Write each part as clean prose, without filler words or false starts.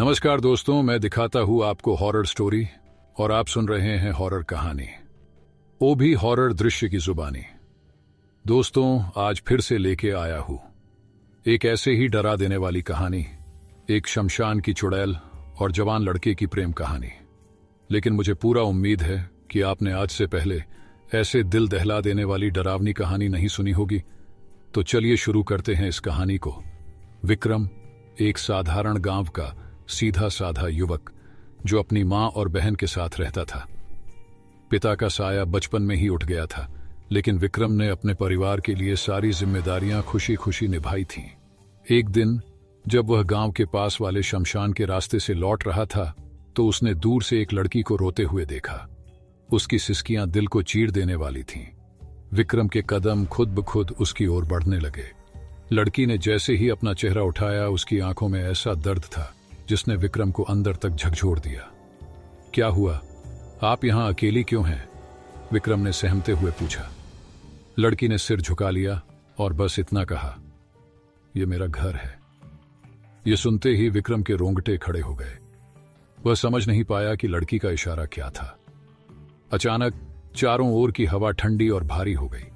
नमस्कार दोस्तों, मैं दिखाता हूँ आपको हॉरर स्टोरी और आप सुन रहे हैं हॉरर कहानी, वो भी हॉरर दृश्य की जुबानी। दोस्तों, आज फिर से लेके आया हूँ एक ऐसे ही डरा देने वाली कहानी, एक शमशान की चुड़ैल और जवान लड़के की प्रेम कहानी। लेकिन मुझे पूरा उम्मीद है कि आपने आज से पहले ऐसे दिल दहला देने वाली डरावनी कहानी नहीं सुनी होगी। तो चलिए शुरू करते हैं इस कहानी को। विक्रम एक साधारण गांव का सीधा साधा युवक जो अपनी मां और बहन के साथ रहता था। पिता का साया बचपन में ही उठ गया था, लेकिन विक्रम ने अपने परिवार के लिए सारी जिम्मेदारियां खुशी खुशी निभाई थीं। एक दिन जब वह गांव के पास वाले शमशान के रास्ते से लौट रहा था तो उसने दूर से एक लड़की को रोते हुए देखा। उसकी सिसकियां दिल को चीर देने वाली थीं। विक्रम के कदम खुद ब खुद उसकी ओर बढ़ने लगे। लड़की ने जैसे ही अपना चेहरा उठाया, उसकी आंखों में ऐसा दर्द था जिसने विक्रम को अंदर तक झकझोर दिया। क्या हुआ? आप यहां अकेली क्यों हैं? विक्रम ने सहमते हुए पूछा। लड़की ने सिर झुका लिया और बस इतना कहा, यह मेरा घर है। यह सुनते ही विक्रम के रोंगटे खड़े हो गए। वह समझ नहीं पाया कि लड़की का इशारा क्या था। अचानक चारों ओर की हवा ठंडी और भारी हो गई।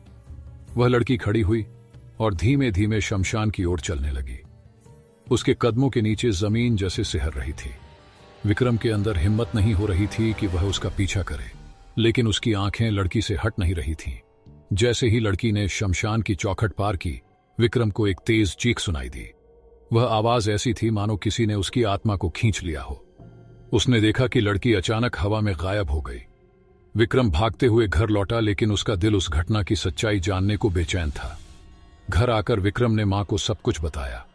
वह लड़की खड़ी हुई और धीमे धीमे शमशान की ओर चलने लगी। उसके कदमों के नीचे जमीन जैसे सिहर रही थी। विक्रम के अंदर हिम्मत नहीं हो रही थी कि वह उसका पीछा करे, लेकिन उसकी आंखें लड़की से हट नहीं रही थीं। जैसे ही लड़की ने शमशान की चौखट पार की, विक्रम को एक तेज चीख सुनाई दी। वह आवाज ऐसी थी मानो किसी ने उसकी आत्मा को खींच लिया हो। उसने देखा कि लड़की अचानक हवा में गायब हो गई। विक्रम भागते हुए घर लौटा, लेकिन उसका दिल उस घटना की सच्चाई जानने को बेचैन था। घर आकर विक्रम ने मां को सब कुछ बताया।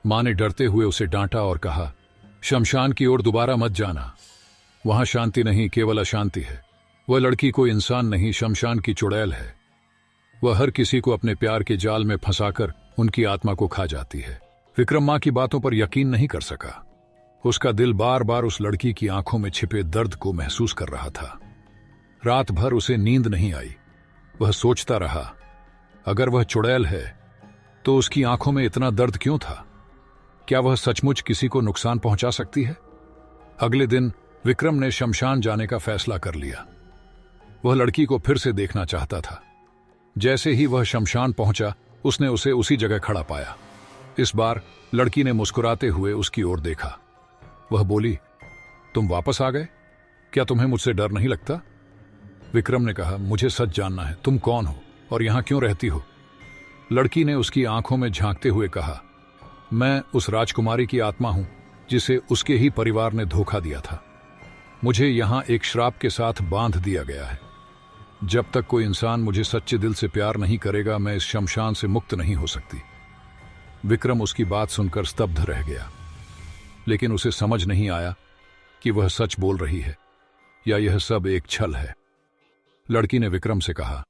मां ने डरते हुए उसे डांटा और कहा, शमशान की ओर दोबारा मत जाना। वहां शांति नहीं, केवल अशांति है। वह लड़की कोई इंसान नहीं, शमशान की चुड़ैल है। वह हर किसी को अपने प्यार के जाल में फंसाकर उनकी आत्मा को खा जाती है। विक्रम मां की बातों पर यकीन नहीं कर सका। उसका दिल बार बार उस लड़की की आंखों में छिपे दर्द को महसूस कर रहा था। रात भर उसे नींद नहीं आई। वह सोचता रहा, अगर वह चुड़ैल है तो उसकी आंखों में इतना दर्द क्यों था? क्या वह सचमुच किसी को नुकसान पहुंचा सकती है? अगले दिन विक्रम ने शमशान जाने का फैसला कर लिया। वह लड़की को फिर से देखना चाहता था। जैसे ही वह शमशान पहुंचा, उसने उसे उसी जगह खड़ा पाया। इस बार लड़की ने मुस्कुराते हुए उसकी ओर देखा। वह बोली, तुम वापस आ गए? क्या तुम्हें मुझसे डर नहीं लगता? विक्रम ने कहा, मुझे सच जानना है, तुम कौन हो और यहां क्यों रहती हो? लड़की ने उसकी आंखों में झांकते हुए कहा, मैं उस राजकुमारी की आत्मा हूं जिसे उसके ही परिवार ने धोखा दिया था। मुझे यहां एक श्राप के साथ बांध दिया गया है। जब तक कोई इंसान मुझे सच्चे दिल से प्यार नहीं करेगा, मैं इस शमशान से मुक्त नहीं हो सकती। विक्रम उसकी बात सुनकर स्तब्ध रह गया, लेकिन उसे समझ नहीं आया कि वह सच बोल रही है या यह सब एक छल है। लड़की ने विक्रम से कहा,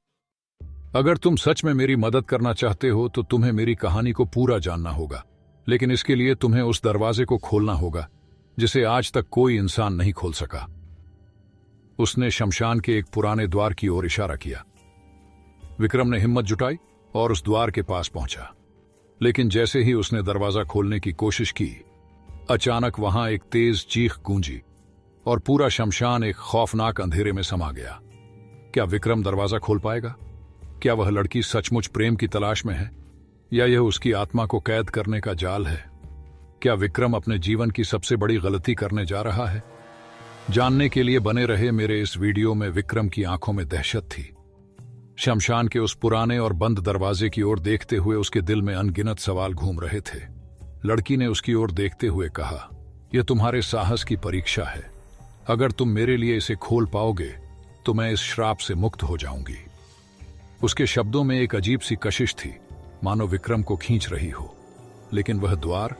अगर तुम सच में मेरी मदद करना चाहते हो तो तुम्हें मेरी कहानी को पूरा जानना होगा, लेकिन इसके लिए तुम्हें उस दरवाजे को खोलना होगा जिसे आज तक कोई इंसान नहीं खोल सका। उसने शमशान के एक पुराने द्वार की ओर इशारा किया। विक्रम ने हिम्मत जुटाई और उस द्वार के पास पहुंचा, लेकिन जैसे ही उसने दरवाजा खोलने की कोशिश की, अचानक वहां एक तेज चीख गूंजी और पूरा शमशान एक खौफनाक अंधेरे में समा गया। क्या विक्रम दरवाजा खोल पाएगा? क्या वह लड़की सचमुच प्रेम की तलाश में है या यह उसकी आत्मा को कैद करने का जाल है? क्या विक्रम अपने जीवन की सबसे बड़ी गलती करने जा रहा है? जानने के लिए बने रहे मेरे इस वीडियो में। विक्रम की आंखों में दहशत थी। शमशान के उस पुराने और बंद दरवाजे की ओर देखते हुए उसके दिल में अनगिनत सवाल घूम रहे थे। लड़की ने उसकी ओर देखते हुए कहा, यह तुम्हारे साहस की परीक्षा है। अगर तुम मेरे लिए इसे खोल पाओगे तो मैं इस श्राप से मुक्त हो जाऊंगी। उसके शब्दों में एक अजीब सी कशिश थी, मानो विक्रम को खींच रही हो। लेकिन वह द्वार,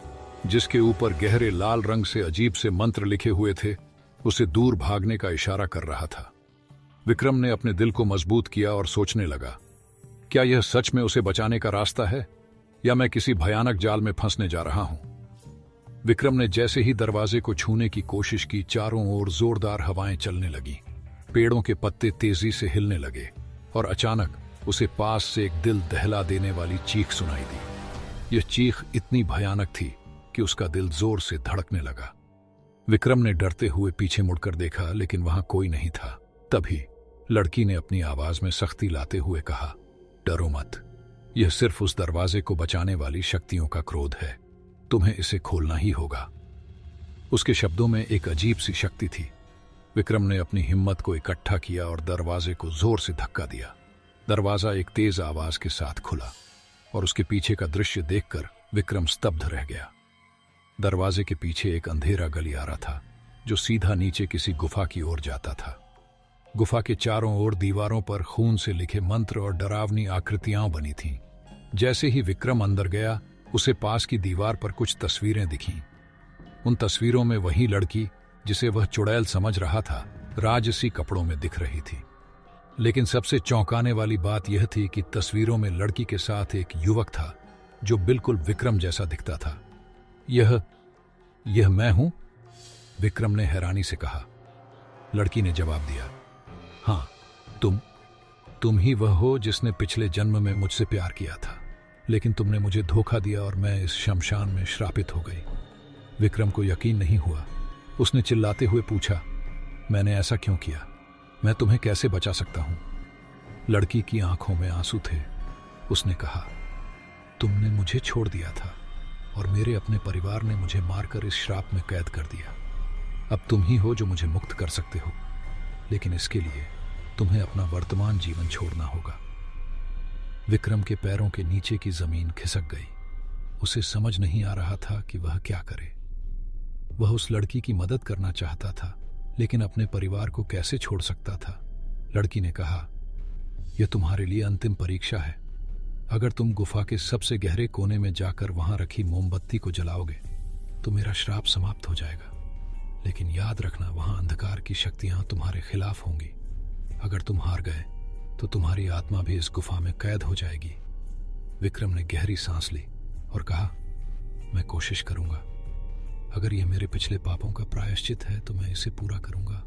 जिसके ऊपर गहरे लाल रंग से अजीब से मंत्र लिखे हुए थे, उसे दूर भागने का इशारा कर रहा था। विक्रम ने अपने दिल को मजबूत किया और सोचने लगा, क्या यह सच में उसे बचाने का रास्ता है या मैं किसी भयानक जाल में फंसने जा रहा हूं? विक्रम ने जैसे ही दरवाजे को छूने की कोशिश की, चारों ओर जोरदार हवाएं चलने लगीं। पेड़ों के पत्ते तेजी से हिलने लगे और अचानक उसे पास से एक दिल दहला देने वाली चीख सुनाई दी। यह चीख इतनी भयानक थी कि उसका दिल जोर से धड़कने लगा। विक्रम ने डरते हुए पीछे मुड़कर देखा, लेकिन वहां कोई नहीं था। तभी लड़की ने अपनी आवाज में सख्ती लाते हुए कहा, डरो मत, यह सिर्फ उस दरवाजे को बचाने वाली शक्तियों का क्रोध है, तुम्हें इसे खोलना ही होगा। उसके शब्दों में एक अजीब सी शक्ति थी। विक्रम ने अपनी हिम्मत को इकट्ठा किया और दरवाजे को जोर से धक्का दिया। दरवाजा एक तेज आवाज के साथ खुला और उसके पीछे का दृश्य देखकर विक्रम स्तब्ध रह गया। दरवाजे के पीछे एक अंधेरा गलियारा था जो सीधा नीचे किसी गुफा की ओर जाता था। गुफा के चारों ओर दीवारों पर खून से लिखे मंत्र और डरावनी आकृतियां बनी थीं। जैसे ही विक्रम अंदर गया, उसे पास की दीवार पर कुछ तस्वीरें दिखीं। उन तस्वीरों में वही लड़की जिसे वह चुड़ैल समझ रहा था, राजसी कपड़ों में दिख रही थी। लेकिन सबसे चौंकाने वाली बात यह थी कि तस्वीरों में लड़की के साथ एक युवक था जो बिल्कुल विक्रम जैसा दिखता था। यह मैं हूं? विक्रम ने हैरानी से कहा। लड़की ने जवाब दिया, हाँ, तुम ही वह हो जिसने पिछले जन्म में मुझसे प्यार किया था, लेकिन तुमने मुझे धोखा दिया और मैं इस शमशान में श्रापित हो गई। विक्रम को यकीन नहीं हुआ। उसने चिल्लाते हुए पूछा, मैंने ऐसा क्यों किया? मैं तुम्हें कैसे बचा सकता हूं? लड़की की आंखों में आंसू थे। उसने कहा, तुमने मुझे छोड़ दिया था और मेरे अपने परिवार ने मुझे मारकर इस श्राप में कैद कर दिया। अब तुम ही हो जो मुझे मुक्त कर सकते हो, लेकिन इसके लिए तुम्हें अपना वर्तमान जीवन छोड़ना होगा। विक्रम के पैरों के नीचे की जमीन खिसक गई। उसे समझ नहीं आ रहा था कि वह क्या करे। वह उस लड़की की मदद करना चाहता था, लेकिन अपने परिवार को कैसे छोड़ सकता था? लड़की ने कहा, यह तुम्हारे लिए अंतिम परीक्षा है। अगर तुम गुफा के सबसे गहरे कोने में जाकर वहां रखी मोमबत्ती को जलाओगे तो मेरा श्राप समाप्त हो जाएगा। लेकिन याद रखना, वहां अंधकार की शक्तियां तुम्हारे खिलाफ होंगी। अगर तुम हार गए तो तुम्हारी आत्मा भी इस गुफा में कैद हो जाएगी। विक्रम ने गहरी सांस ली और कहा, मैं कोशिश करूंगा। अगर यह मेरे पिछले पापों का प्रायश्चित है तो मैं इसे पूरा करूंगा।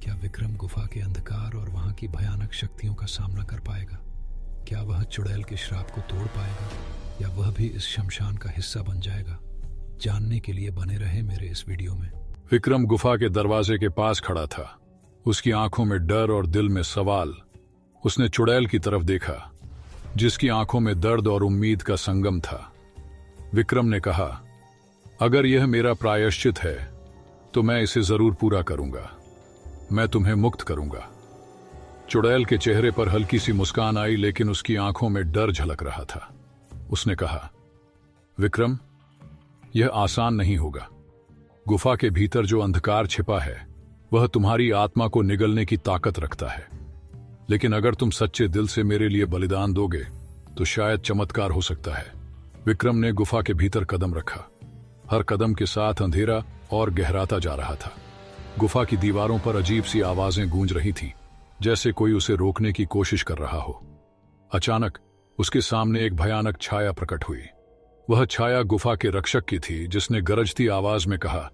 क्या विक्रम गुफा के अंधकार और वहां की भयानक शक्तियों का सामना कर पाएगा? क्या वह चुड़ैल के श्राप को तोड़ पाएगा, या वह भी इस शमशान का हिस्सा बन जाएगा? जानने के लिए बने रहे मेरे इस वीडियो में। विक्रम गुफा के दरवाजे के पास खड़ा था। उसकी आंखों में डर और दिल में सवाल। उसने चुड़ैल की तरफ देखा, जिसकी आंखों में दर्द और उम्मीद का संगम था। विक्रम ने कहा, अगर यह मेरा प्रायश्चित है तो मैं इसे जरूर पूरा करूंगा। मैं तुम्हें मुक्त करूंगा। चुड़ैल के चेहरे पर हल्की सी मुस्कान आई, लेकिन उसकी आंखों में डर झलक रहा था। उसने कहा, विक्रम, यह आसान नहीं होगा। गुफा के भीतर जो अंधकार छिपा है वह तुम्हारी आत्मा को निगलने की ताकत रखता है। लेकिन अगर तुम सच्चे दिल से मेरे लिए बलिदान दोगे तो शायद चमत्कार हो सकता है। विक्रम ने गुफा के भीतर कदम रखा। हर कदम के साथ अंधेरा और गहराता जा रहा था। गुफा की दीवारों पर अजीब सी आवाजें गूंज रही थीं, जैसे कोई उसे रोकने की कोशिश कर रहा हो। अचानक उसके सामने एक भयानक छाया प्रकट हुई। वह छाया गुफा के रक्षक की थी, जिसने गरजती आवाज में कहा,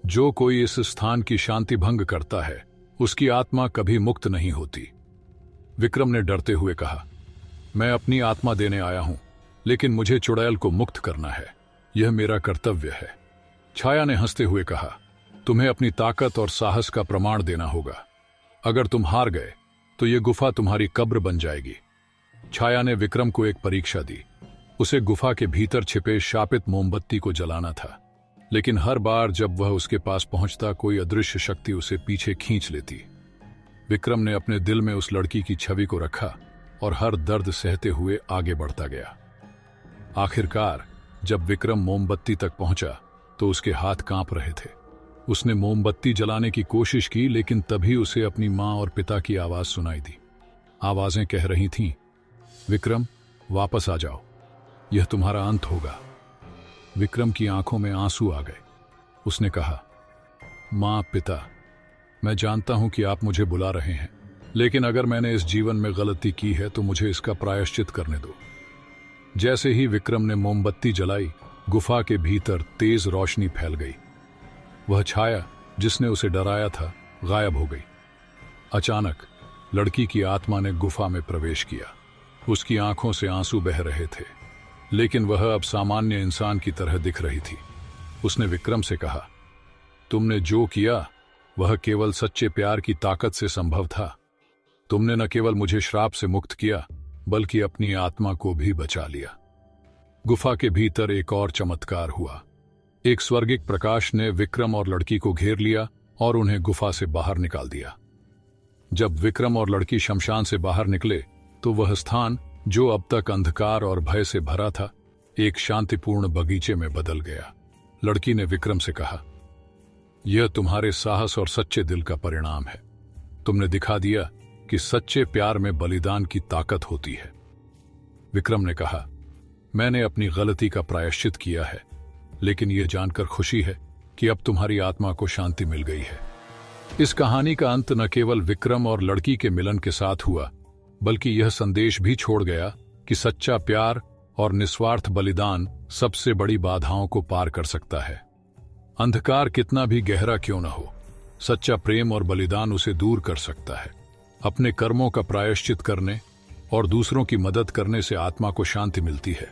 जो कोई इस स्थान की शांति भंग करता है उसकी आत्मा कभी मुक्त नहीं होती। विक्रम ने डरते हुए कहा, मैं अपनी आत्मा देने आया हूं, लेकिन मुझे चुड़ैल को मुक्त करना है। यह मेरा कर्तव्य है। छाया ने हंसते हुए कहा, तुम्हें अपनी ताकत और साहस का प्रमाण देना होगा। अगर तुम हार गए तो यह गुफा तुम्हारी कब्र बन जाएगी। छाया ने विक्रम को एक परीक्षा दी। उसे गुफा के भीतर छिपे शापित मोमबत्ती को जलाना था, लेकिन हर बार जब वह उसके पास पहुंचता कोई अदृश्य शक्ति उसे पीछे खींच लेती। विक्रम ने अपने दिल में उस लड़की की छवि को रखा और हर दर्द सहते हुए आगे बढ़ता गया। आखिरकार जब विक्रम मोमबत्ती तक पहुंचा तो उसके हाथ कांप रहे थे। उसने मोमबत्ती जलाने की कोशिश की, लेकिन तभी उसे अपनी मां और पिता की आवाज सुनाई दी। आवाजें कह रही थीं, विक्रम, वापस आ जाओ, यह तुम्हारा अंत होगा। विक्रम की आंखों में आंसू आ गए। उसने कहा, मां, पिता, मैं जानता हूं कि आप मुझे बुला रहे हैं, लेकिन अगर मैंने इस जीवन में गलती की है तो मुझे इसका प्रायश्चित करने दो। जैसे ही विक्रम ने मोमबत्ती जलाई, गुफा के भीतर तेज रोशनी फैल गई। वह छाया जिसने उसे डराया था गायब हो गई। अचानक लड़की की आत्मा ने गुफा में प्रवेश किया। उसकी आंखों से आंसू बह रहे थे, लेकिन वह अब सामान्य इंसान की तरह दिख रही थी। उसने विक्रम से कहा, तुमने जो किया वह केवल सच्चे प्यार की ताकत से संभव था। तुमने न केवल मुझे श्राप से मुक्त किया बल्कि अपनी आत्मा को भी बचा लिया। गुफा के भीतर एक और चमत्कार हुआ। एक स्वर्गिक प्रकाश ने विक्रम और लड़की को घेर लिया और उन्हें गुफा से बाहर निकाल दिया। जब विक्रम और लड़की शमशान से बाहर निकले तो वह स्थान, जो अब तक अंधकार और भय से भरा था, एक शांतिपूर्ण बगीचे में बदल गया। लड़की ने विक्रम से कहा, यह तुम्हारे साहस और सच्चे दिल का परिणाम है। तुमने दिखा दिया कि सच्चे प्यार में बलिदान की ताकत होती है। विक्रम ने कहा, मैंने अपनी गलती का प्रायश्चित किया है, लेकिन यह जानकर खुशी है कि अब तुम्हारी आत्मा को शांति मिल गई है। इस कहानी का अंत न केवल विक्रम और लड़की के मिलन के साथ हुआ, बल्कि यह संदेश भी छोड़ गया कि सच्चा प्यार और निस्वार्थ बलिदान सबसे बड़ी बाधाओं को पार कर सकता है। अंधकार कितना भी गहरा क्यों न हो, सच्चा प्रेम और बलिदान उसे दूर कर सकता है। अपने कर्मों का प्रायश्चित करने और दूसरों की मदद करने से आत्मा को शांति मिलती है।